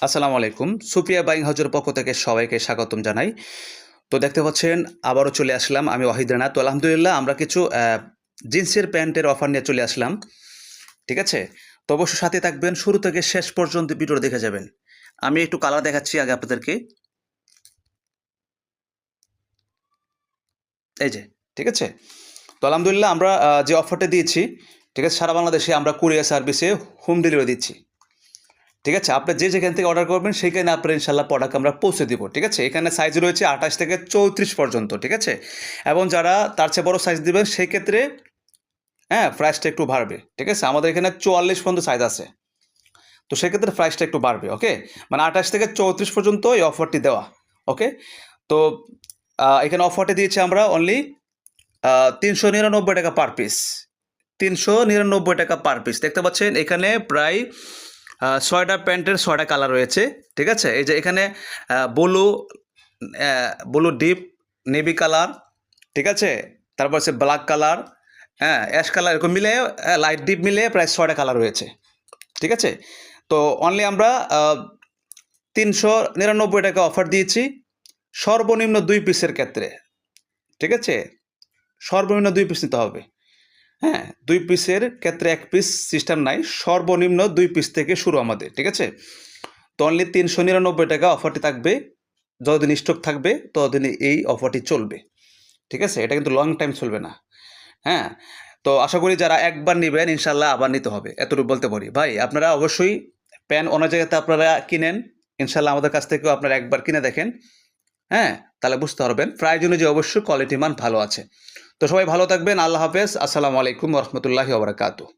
আসসালামু আলাইকুম। সুফিয়া বাইং হাউজের পক্ষ থেকে সবাইকে স্বাগতম জানাই। তো দেখতে পাচ্ছেন আবারও চলে আসলাম আমি ওয়াহিদ রানা। তো আলহামদুলিল্লাহ আমরা কিছু জিন্সের প্যান্টের অফার নিয়ে চলে আসলাম। ঠিক আছে? তো অবশ্যই সাথে থাকবেন। শুরু থেকে শেষ পর্যন্ত ভিডিওটা দেখে যাবেন। আমি একটু কালার দেখাচ্ছি আগে আপনাদেরকে। এই যে, ঠিক আছে? তো আলহামদুলিল্লাহ আমরা যে অফারটা দিয়েছি, ঠিক আছে? সারা বাংলাদেশে আমরা কুরিয়ার সার্ভিসে হোম ডেলিভারি দিচ্ছি। ঠিক আছে? আপনি যে যেখান থেকে অর্ডার করবেন সেইখানে আপনার ইনশাআল্লাহ প্রোডাক্ট আমরা পৌঁছে দিব। ঠিক আছে? এখানে সাইজ রয়েছে ২৮ থেকে ৩৪ পর্যন্ত। ঠিক আছে? এবং যারা তার চেয়ে বড় সাইজ দিবেন সেই ক্ষেত্রে হ্যাঁ, প্রাইসটা একটু বাড়বে। ঠিক আছে? আমাদের এখানে ৪৪ পর্যন্ত সাইজ আছে। তো সেক্ষেত্রে প্রাইসটা একটু বাড়বে। ওকে? মানে ২৮ থেকে ৩৪ পর্যন্ত এই অফারটি দেওয়া। ওকে? তো এখানে অফারটি দিয়েছি আমরা only ৳৩৯৯ per piece. ৳৩৯৯ per piece. দেখতে পাচ্ছেন এখানে প্রায় ৬টা প্যান্টের ৬টা কালার রয়েছে। ঠিক আছে? এই যে এখানে blue, blue deep, navy colour, ঠিক আছে? তারপর হচ্ছে ব্ল্যাক কালার, হ্যাঁ? অ্যাশ কালার এরকম মিলে লাইট ডিপ মিলে প্রায় ৬টা কালার রয়েছে। ঠিক আছে? তো অনলি আমরা ৳৩৯৯ অফার দিয়েছি সর্বনিম্ন ২ পিসের ক্ষেত্রে। ঠিক আছে? সর্বনিম্ন ২ পিস নিতে হবে। হ্যাঁ? ২ পিসের ক্ষেত্রে ১ পিস সিস্টেম নাই। সর্বনিম্ন ২ পিস থেকে শুরু আমাদের। ঠিক আছে? তো অনলি ৳৩৯৯ অফারটি থাকবে। যতদিন স্টক থাকবে ততদিন এই অফারটি চলবে। ঠিক আছে? এটা কিন্তু লং টাইম চলবে না। হ্যাঁ? তো আশা করি যারা একবার নিবেন ইনশাআল্লাহ আবার নিতে হবে। এতটুকু বলতে পারি। ভাই আপনারা অবশ্যই প্যান অন্য জায়গাতে আপনারা কিনেন। ইনশাআল্লাহ আমাদের কাছ থেকেও আপনারা একবার কিনে দেখেন। হ্যাঁ? তাহলে বুঝতে পারবেন প্রাইস অনুযায়ী অবশ্যই কোয়ালিটি মান ভালো আছে। তো সবাই ভালো থাকবেন। আল্লাহ হাফেজ। আসসালামু আলাইকুম ওয়া রাহমাতুল্লাহি ওয়া বারাকাতুহু।